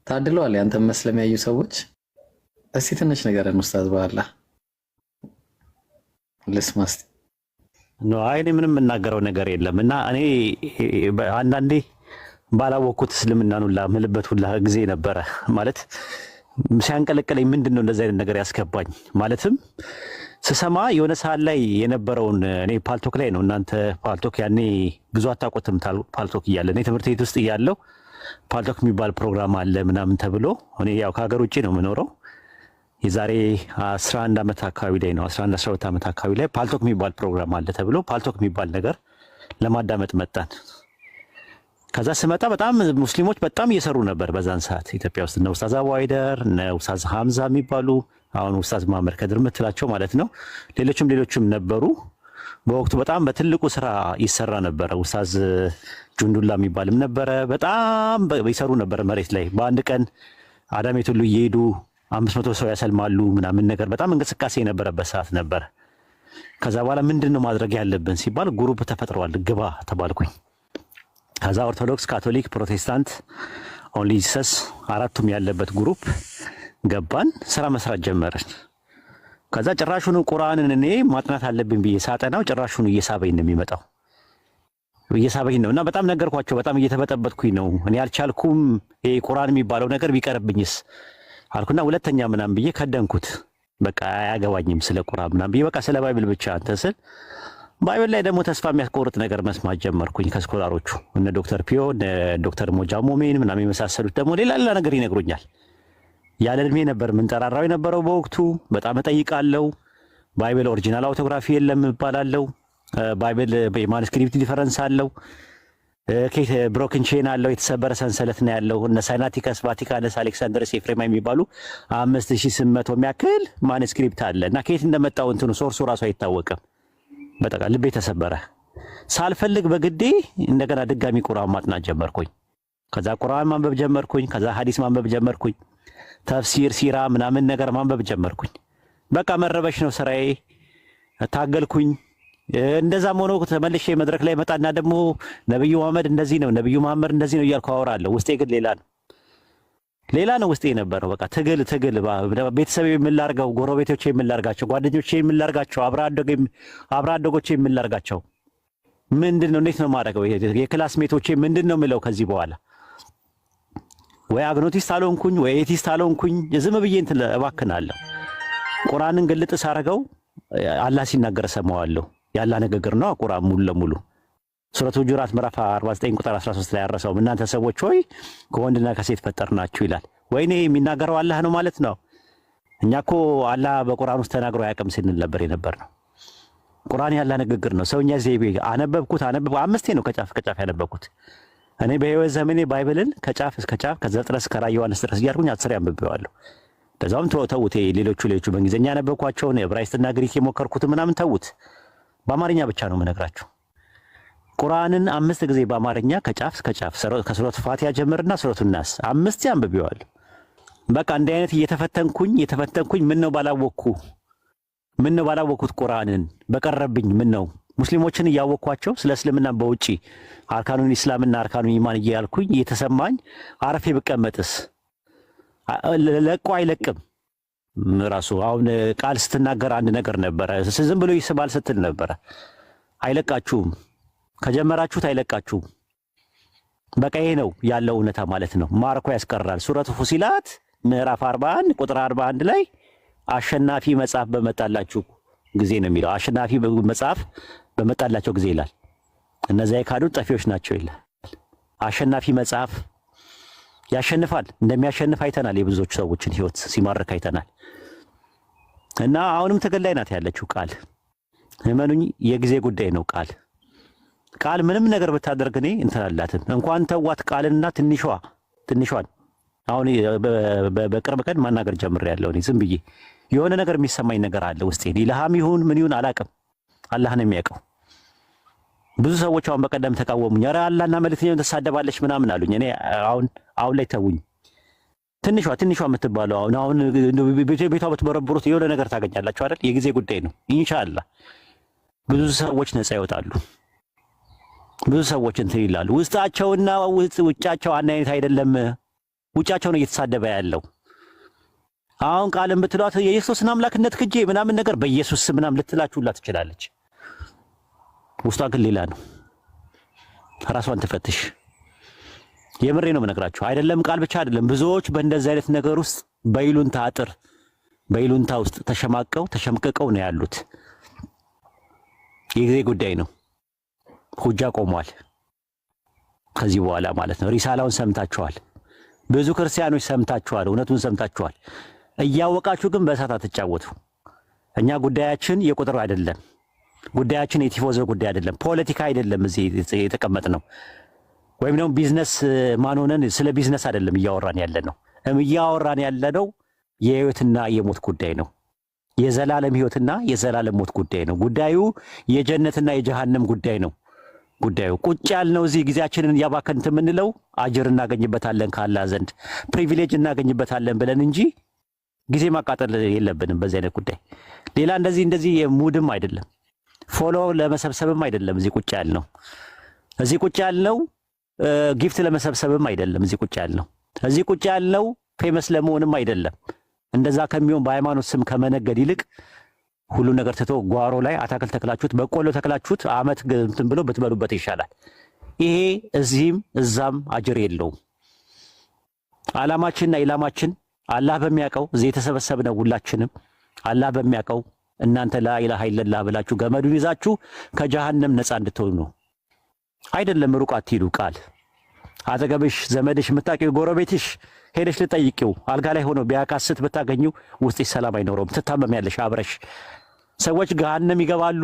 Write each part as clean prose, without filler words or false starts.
ታድለዋል ያንተ መስለም ያዩ ሰዎች። እስቲ ትንሽ ንገረን ኡስታዝ በኋላ ልስማስ ነው። እኔ ምንም የምናገረው ነገር የለም እና እኔ አንዳንዴ ባላወቅኩት እስልምናን ሁላ ምልበት ሁላ ጊዜ ነበረ። ማለት ሲያንቀለቀለኝ ምንድነው እንደዚህ አይነት ነገር ያስገባኝ ማለትም ስሰማ የሆነ ሰዓት ላይ የነበረውን እኔ ፓልቶክ ላይ ነው። እናንተ ፓልቶክ ያኔ ብዙ አታውቁትም። ፓልቶክ እያለ እኔ ትምህርት ቤት ውስጥ እያለሁ ፓልቶክ የሚባል ፕሮግራም አለ ምናምን ተብሎ እኔ ያው ከሀገር ውጭ ነው የምኖረው። የዛሬ 11 ዓመት አካባቢ ላይ ነው 11 12 ዓመት አካባቢ ላይ ፓልቶክ የሚባል ፕሮግራም አለ ተብሎ ፓልቶክ የሚባል ነገር ለማዳመጥ መጣን። ከዛ ስመጣ በጣም ሙስሊሞች በጣም እየሰሩ ነበር በዛን ሰዓት ኢትዮጵያ ውስጥ እነ ኡስታዝ አቡ አይደር እነ ኡስታዝ ሐምዛ የሚባሉ አሁን ኡስታዝ መሐመድ ከድር የምትላቸው ማለት ነው። ሌሎችም ነበሩ። በወቅቱ በጣም በትልቁ ስራ ይሰራ ነበረ። ኡስታዝ ጁንዱላ የሚባልም ነበረ። በጣም ይሰሩ ነበር መሬት ላይ በአንድ ቀን አዳሜት ሁሉ እየሄዱ 500 ሰው ያሰልማሉ ምናምን ነገር በጣም እንቅስቃሴ የነበረበት ሰዓት ነበር። ከዛ በኋላ ምንድነው ማድረግ ያለብን ሲባል ግሩፕ ተፈጥሯል ግባ ተባልኩኝ። ከዛ ኦርቶዶክስ፣ ካቶሊክ፣ ፕሮቴስታንት፣ ኦንሊ ጂሰስ አራቱም ያለበት ግሩፕ ገባን። ስራ መስራት ጀመርን። ከዛ ጭራሹን ቁርአንን እኔ ማጥናት አለብኝ ብዬ ሳጠናው ጭራሹን እየሳበኝ ነው የሚመጣው እየሳበኝ ነው እና በጣም ነገርኳቸው። በጣም እየተበጠበጥኩኝ ነው እኔ አልቻልኩም። ይሄ ቁርአን የሚባለው ነገር ቢቀርብኝስ አልኩና ሁለተኛ ምናምን ብዬ ከደንኩት። በቃ አያገባኝም ስለ ቁርአን ምናምን ብዬ በቃ ስለ ባይብል ብቻ እንትን ስል ባይብል ላይ ደግሞ ተስፋ የሚያስቆርጥ ነገር መስማት ጀመርኩኝ ከስኮላሮቹ እነ ዶክተር ፒዮ እነ ዶክተር ሞጃ ሞሜን ምናምን የመሳሰሉት ደግሞ ሌላ ነገር ይነግሩኛል። ያለ እድሜ ነበር ምንጠራራው የነበረው በወቅቱ። በጣም እጠይቃለሁ። ባይብል ኦሪጂናል አውቶግራፊ የለም እባላለሁ። ባይብል የማኑስክሪፕት ዲፈረንስ አለው። ከት ብሮክን ቼን አለው። የተሰበረ ሰንሰለት ነው ያለው። እነ ሳይናቲከስ፣ ቫቲካንስ፣ አሌክሳንደርስ፣ ኤፍሬማ የሚባሉ 5800 የሚያክል ማኑስክሪፕት አለ እና ከየት እንደመጣው እንትኑ ሶርሱ ራሱ አይታወቅም። በቃ ልቤ ተሰበረ። ሳልፈልግ በግዴ እንደገና ድጋሚ ቁርአን ማጥናት ጀመርኩኝ። ከዛ ቁርአን ማንበብ ጀመርኩኝ። ከዛ ሐዲስ ማንበብ ጀመርኩኝ። ተፍሲር፣ ሲራ ምናምን ነገር ማንበብ ጀመርኩኝ። በቃ መረበሽ ነው ስራዬ። ታገልኩኝ። እንደዛም ሆኖ ተመልሼ መድረክ ላይ መጣና ደግሞ ነብዩ መሐመድ እንደዚህ ነው፣ ነብዩ መሐመድ እንደዚህ ነው እያልኩ አወራለሁ። ውስጤ ግን ሌላ ነው ውስጤ የነበረው። በቃ ትግል ቤተሰብ የምላርገው፣ ጎረቤቶቼ የምላርጋቸው፣ ጓደኞቼ የምላርጋቸው፣ አብራ አደጎቼ የምላርጋቸው ምንድነው? እንዴት ነው ማድረገው? የክላስሜቶቼ ምንድነው ምለው? ከዚህ በኋላ ወይ አግኖቲስት አልሆንኩኝ ወይ ኤቲስት አልሆንኩኝ። ዝም ብዬ እንትን እባክናለሁ። ቁርአንን ግልጥ ሳረገው አላህ ሲናገር ሰማዋለሁ። ያላ ንግግር ነው ቁርአን ሙሉ ለሙሉ ሱረቱ ሁጁራት ምዕራፍ 49 ቁጥር 13 ላይ ያረሰው እናንተ ሰዎች ሆይ ከወንድና ከሴት ፈጠርናችሁ ይላል። ወይኔ የሚናገረው አላህ ነው ማለት ነው። እኛኮ አላህ በቁርአን ውስጥ ተናግሮ አያውቅም ስንል ነበር የነበርነው። ቁርአን ያላ ንግግር ነው። ሰውኛ ዘይቤ አነበብኩት 5 ነው ከጫፍ ያነበብኩት። እኔ በህይወት ዘመኔ ባይብልን ከጫፍ እስከ ጫፍ ከዘፍጥረት እስከ ራዕየ ዮሐንስ ድረስ እያልኩኝ 10 ያንብቤዋለሁ። ለዛውም ተውት። ሌሎቹ በእንግሊዝኛ ያነበብኳቸውን ዕብራይስጥና ግሪክ የሞከርኩት ምናምን ተውት። በአማርኛ ብቻ ነው የምነግራችሁ። ቁርአንን 5 ጊዜ በአማርኛ ከጫፍ እስከ ጫፍ ከሱረቱ ፋቲሃ ጀምርና ሱረቱ ናስ 5 ያንብቤዋለሁ። በቃ እንደ አይነት እየተፈተንኩኝ ምን ነው ባላወቅኩት ቁርአንን በቀረብኝ ምን ነው ሙስሊሞችን እያወቅኳቸው ስለ እስልምና በውጪ አርካኑን ኢስላምና አርካኑን ኢማን እያልኩኝ እየተሰማኝ አረፌ ብቀመጥስ ለቆ አይለቅም። ራሱ አሁን ቃል ስትናገር አንድ ነገር ነበረ፣ ዝም ብሎ ይስባል ስትል ነበረ። አይለቃችሁም፣ ከጀመራችሁት አይለቃችሁም። በቃ ይሄ ነው ያለው እውነታ ማለት ነው። ማርኮ ያስቀራል። ሱረቱ ፉሲላት ምዕራፍ 41 ቁጥር 41 ላይ አሸናፊ መጽሐፍ በመጣላችሁ ጊዜ ነው የሚለው። አሸናፊ መጽሐፍ በመጣላቸው ጊዜ ይላል። እነዚያ የካዱት ጠፊዎች ናቸው ይላል። አሸናፊ መጽሐፍ ያሸንፋል። እንደሚያሸንፍ አይተናል። የብዙዎች ሰዎችን ህይወት ሲማርክ አይተናል። እና አሁንም ትግል ላይ ናት ያለችው ቃል። እመኑኝ የጊዜ ጉዳይ ነው። ቃል ምንም ነገር ብታደርግ እኔ እንትላላትን እንኳን ተዋት ቃልና ትንሿን አሁን በቅርብ ቀን ማናገር ጀምሬያለሁ። እኔ ዝም ብዬ የሆነ ነገር የሚሰማኝ ነገር አለ ውስጤ። ኢልሃም ይሁን ምን ይሁን አላውቅም፣ አላህ ነው የሚያውቀው። ብዙ ሰዎች አሁን በቀደም ተቃወሙኝ። ኧረ አላህና መልእክተኛውን ተሳደባለች ምናምን አሉኝ። እኔ አሁን ላይ ተውኝ። ትንሿ የምትባለው አሁን ቤቷ ብትበረብሩት የሆነ ነገር ታገኛላችሁ አይደል? የጊዜ ጉዳይ ነው። ኢንሻአላህ ብዙ ሰዎች ነፃ ይወጣሉ። ብዙ ሰዎች እንትን ይላሉ። ውስጣቸውና ውጫቸው አንድ አይነት አይደለም። ውጫቸው ነው እየተሳደበ ያለው። አሁን ቃልም ብትሏት የኢየሱስን አምላክነት ክጄ ምናምን ነገር በኢየሱስ ስም ምናምን ልትላችሁላ ትችላለች። ውስጧ ግን ሌላ ነው። ራሷን ትፈትሽ። የምሬ ነው የምነግራችሁ። አይደለም ቃል ብቻ አይደለም፣ ብዙዎች በእንደዚህ አይነት ነገር ውስጥ በይሉንታ አጥር በይሉንታ ውስጥ ተሸምቅቀው ነው ያሉት። የጊዜ ጉዳይ ነው። ሁጃ ቆሟል። ከዚህ በኋላ ማለት ነው። ሪሳላውን ሰምታችኋል። ብዙ ክርስቲያኖች ሰምታችኋል። እውነቱን ሰምታችኋል። እያወቃችሁ ግን በእሳት አትጫወቱ። እኛ ጉዳያችን የቁጥር አይደለም። ጉዳያችን የቲፎዞ ጉዳይ አይደለም። ፖለቲካ አይደለም። እዚህ የተቀመጥ ነው ወይም ደግሞ ቢዝነስ ማን ሆነን ስለ ቢዝነስ አይደለም እያወራን ያለ ነው። እያወራን ያለ ነው የህይወትና የሞት ጉዳይ ነው። የዘላለም ህይወትና የዘላለም ሞት ጉዳይ ነው። ጉዳዩ የጀነትና የጀሃነም ጉዳይ ነው። ጉዳዩ ቁጭ ያልነው እዚህ ጊዜያችንን እያባከንት የምንለው አጅር እናገኝበታለን ካላህ ዘንድ ፕሪቪሌጅ እናገኝበታለን ብለን እንጂ ጊዜ ማቃጠል የለብንም በዚህ አይነት ጉዳይ። ሌላ እንደዚህ የሙድም አይደለም፣ ፎሎ ለመሰብሰብም አይደለም። እዚህ ቁጭ ያልነው ጊፍት ለመሰብሰብም አይደለም። እዚህ ቁጭ ያልነው ፌመስ ለመሆንም አይደለም። እንደዛ ከሚሆን በሃይማኖት ስም ከመነገድ ይልቅ ሁሉ ነገር ትቶ ጓሮ ላይ አታክልት ተክላችሁት በቆሎ ተክላችሁት አመት እንትን ብሎ ብትበሉበት ይሻላል። ይሄ እዚህም እዛም አጅር የለውም። ዓላማችንና ኢላማችን አላህ በሚያውቀው እዚህ የተሰበሰብነው ሁላችንም አላህ በሚያውቀው እናንተ ላኢላሃ ኢለላህ ብላችሁ ገመዱን ይዛችሁ ከጀሃነም ነፃ እንድትሆኑ ነው። አይደለም ሩቅ አትሂዱ። ቃል አጠገብሽ ዘመድሽ የምታውቂው ጎረቤትሽ ሄደሽ ልጠይቂው አልጋ ላይ ሆኖ ቢያካስት ብታገኙ ውስጥሽ ሰላም አይኖረውም። ትታመሚያለሽ አብረሽ። ሰዎች ገሃነም ይገባሉ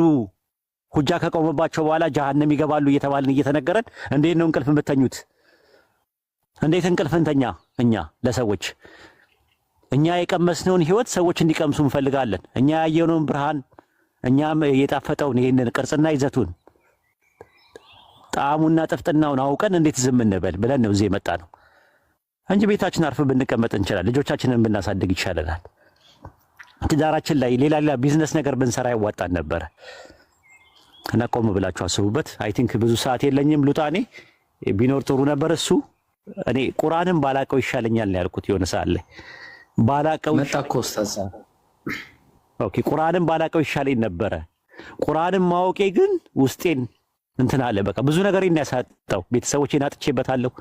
ሁጃ ከቆመባቸው በኋላ ጀሃነም ይገባሉ እየተባልን እየተነገረን እንዴት ነው እንቅልፍ የምተኙት? እንዴት እንቅልፍ እንተኛ? እኛ ለሰዎች እኛ የቀመስነውን ህይወት ሰዎች እንዲቀምሱ እንፈልጋለን። እኛ ያየነውን ብርሃን እኛም የጣፈጠውን ይሄንን ቅርጽና ይዘቱን ጣዕሙና ጥፍጥናውን አውቀን እንዴት ዝም እንበል ብለን ነው እዚህ የመጣ ነው እንጂ ቤታችን አርፈን ብንቀመጥ እንችላለን። ልጆቻችንን ብናሳድግ ይሻለናል። ትዳራችን ላይ ሌላ ቢዝነስ ነገር ብንሰራ ያዋጣን ነበር። እና ቆም ብላችሁ አስቡበት። አይ ቲንክ ብዙ ሰዓት የለኝም። ሉጣኔ ቢኖር ጥሩ ነበር። እሱ እኔ ቁርአንን ባላቀው ይሻለኛል ነው ያልኩት። የሆነ ሰዓት ላይ ባላቀው መጣኮ ኡስታዝ። ኦኬ ቁርአንን ባላቀው ይሻለኝ ነበረ። ቁርአንን ማወቄ ግን ውስጤን እንትን አለ። በቃ ብዙ ነገር ያሳጣው። ቤተሰቦቼን አጥቼበታለሁ፣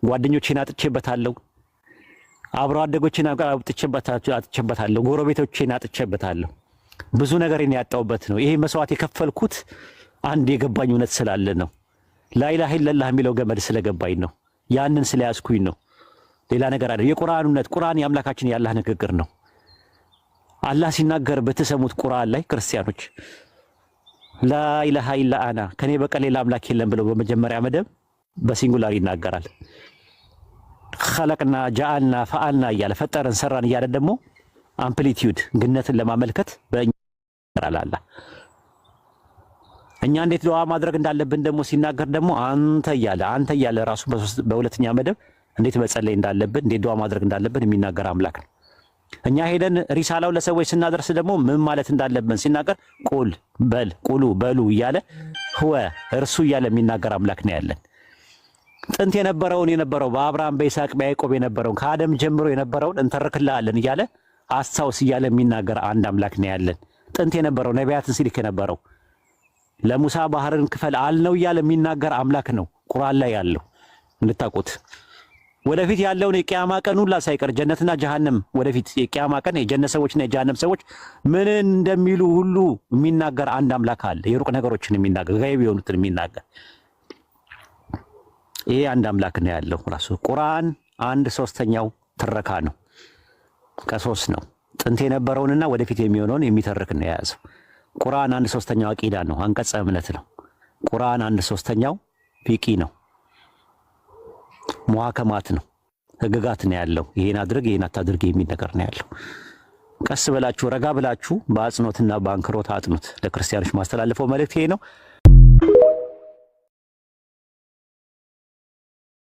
ጓደኞቼን አጥቼበታለሁ፣ አብሮ አደጎቼን አጥቼበታለሁ፣ ጎረቤቶቼን አጥቼበታለሁ። ብዙ ነገር ያጣውበት ነው። ይሄ መስዋዕት የከፈልኩት አንድ የገባኝ እውነት ስላለ ነው። ላኢላሃ ኢለላህ የሚለው ገመድ ስለገባኝ ነው። ያንን ስለያዝኩኝ ነው። ሌላ ነገር አይደለም። የቁርአን እውነት ቁርአን የአምላካችን የአላህ ንግግር ነው። አላህ ሲናገር በተሰሙት ቁርአን ላይ ክርስቲያኖች ላኢላሃ ኢላ አና ከኔ በቀር ሌላ አምላክ የለም ብለው በመጀመሪያ መደብ በሲንጉላር ይናገራል። ኸለቅና ጃአልና ፈአልና እያለ ፈጠረን ሰራን እያለ ደግሞ አምፕሊቲዩድ ግነትን ለማመልከት በእኛራላላ እኛ እንዴት ዱዓ ማድረግ እንዳለብን ደግሞ ሲናገር ደግሞ አንተ እያለ ራሱ በሁለተኛ መደብ እንዴት መጸለይ እንዳለብን እንዴት ዱዓ ማድረግ እንዳለብን የሚናገር አምላክ ነው። እኛ ሄደን ሪሳላው ለሰዎች ስናደርስ ደግሞ ምን ማለት እንዳለብን ሲናገር ቁል በል ቁሉ በሉ እያለ ህወ እርሱ እያለ የሚናገር አምላክ ነው ያለን። ጥንት የነበረው በአብርሃም በይስሐቅ በያዕቆብ የነበረውን ከአደም ጀምሮ የነበረውን እንተርክልሃለን እያለ አስታውስ እያለ የሚናገር አንድ አምላክ ነው ያለን። ጥንት የነበረው ነቢያትን ሲልክ የነበረው ለሙሳ ባህርን ክፈል አልነው እያለ የሚናገር አምላክ ነው ቁርአን ላይ ያለው እንድታውቁት። ወደፊት ያለውን የቂያማ ቀን ሁላ ሳይቀር ጀነትና ጀሃነም ወደፊት የቂያማ ቀን የጀነት ሰዎችና የጀሃነም ሰዎች ምን እንደሚሉ ሁሉ የሚናገር አንድ አምላክ አለ። የሩቅ ነገሮችን የሚናገር ጋይብ የሆኑትን የሚናገር ይሄ አንድ አምላክ ነው ያለው። ራሱ ቁርአን 1/3 ትረካ ነው፣ ከ3 ነው። ጥንት የነበረውንና ወደፊት የሚሆነውን የሚተርክ ነው የያዘው። ቁርአን 1/3 አቂዳ ነው፣ አንቀጸ እምነት ነው። ቁርአን 1/3 ፊቂ ነው፣ ሙሐከማት ነው፣ ህግጋት ነው ያለው። ይሄን አድርግ ይሄን አታድርግ የሚል ነገር ነው ያለው። ቀስ ብላችሁ ረጋ ብላችሁ በአጽኖትና በአንክሮት አጥኑት። ለክርስቲያኖች ማስተላለፈው መልእክት ይሄ ነው።